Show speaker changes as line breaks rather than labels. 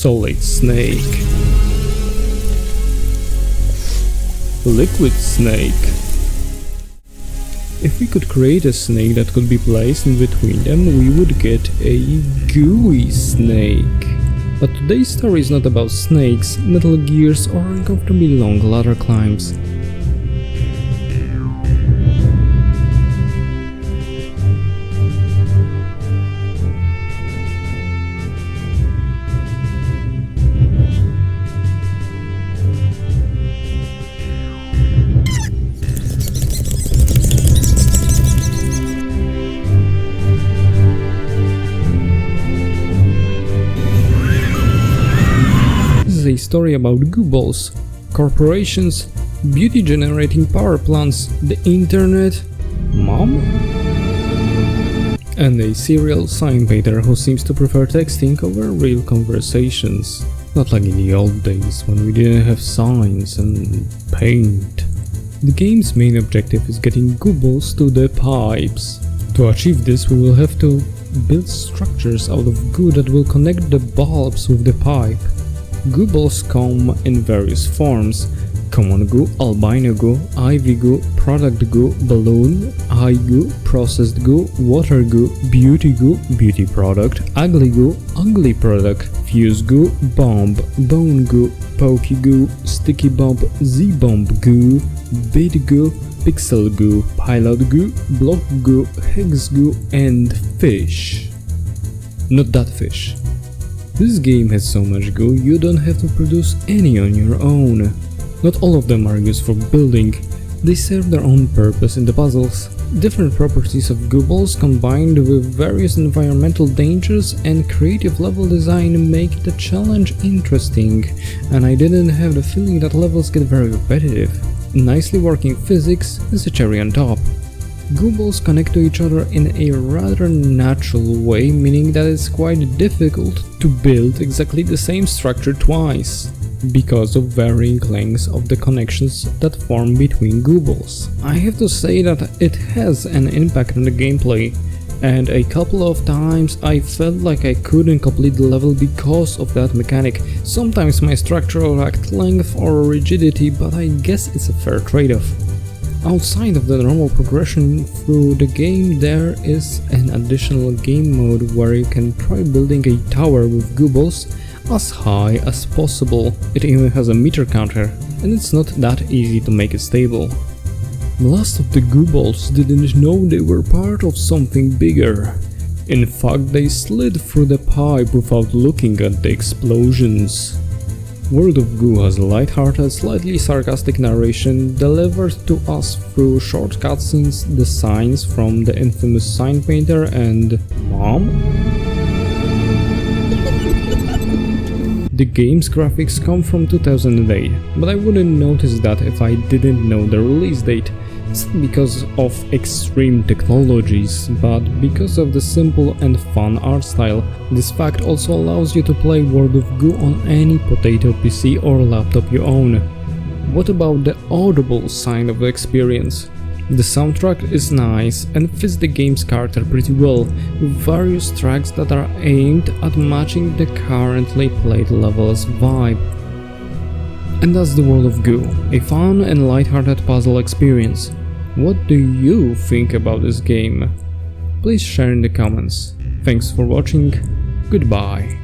Solid snake. Liquid snake. If we could create a snake that could be placed in between them, we would get a gooey snake. But today's story is not about snakes, Metal Gears, or uncomfortably long ladder climbs. A story about goo balls, corporations, beauty generating power plants, the internet, mom, and a serial sign painter who seems to prefer texting over real conversations. Not like in the old days when we didn't have signs and paint. The game's main objective is getting goo balls to the pipes. To achieve this, we will have to build structures out of goo that will connect the bulbs with the pipe. Goo balls come in various forms: common goo, albino goo, ivy goo, product goo, balloon, eye goo, processed goo, water goo, beauty goo, beauty product, ugly goo, ugly product, fuse goo, bomb, bone goo, pokey goo, sticky bomb, z-bomb goo, bit goo, pixel goo, pilot goo, block goo, hex goo, and fish. Not that fish. This game has so much goo, you don't have to produce any on your own. Not all of them are used for building, they serve their own purpose in the puzzles. Different properties of goo balls combined with various environmental dangers and creative level design make the challenge interesting, and I didn't have the feeling that levels get very repetitive. Nicely working physics is a cherry on top. Goo balls connect to each other in a rather natural way, meaning that it's quite difficult to build exactly the same structure twice, because of varying lengths of the connections that form between goo balls. I have to say that it has an impact on the gameplay, and a couple of times I felt like I couldn't complete the level because of that mechanic. Sometimes my structure lacked length or rigidity, but I guess it's a fair trade-off. Outside of the normal progression through the game, there is an additional game mode where you can try building a tower with goo balls as high as possible. It even has a meter counter, and it's not that easy to make it stable. The last of the goo balls didn't know they were part of something bigger. In fact, they slid through the pipe without looking at the explosions. World of Goo has a light-hearted, slightly sarcastic narration delivered to us through short cutscenes, the signs from the infamous sign painter, and mom? The game's graphics come from 2008, but I wouldn't notice that if I didn't know the release date. It's not because of extreme technologies, but because of the simple and fun art style. This fact also allows you to play World of Goo on any potato PC or laptop you own. What about the audible side of the experience? The soundtrack is nice and fits the game's character pretty well, with various tracks that are aimed at matching the currently played level's vibe. And that's the World of Goo, a fun and lighthearted puzzle experience. What do you think about this game? Please share in the comments. Thanks for watching, goodbye.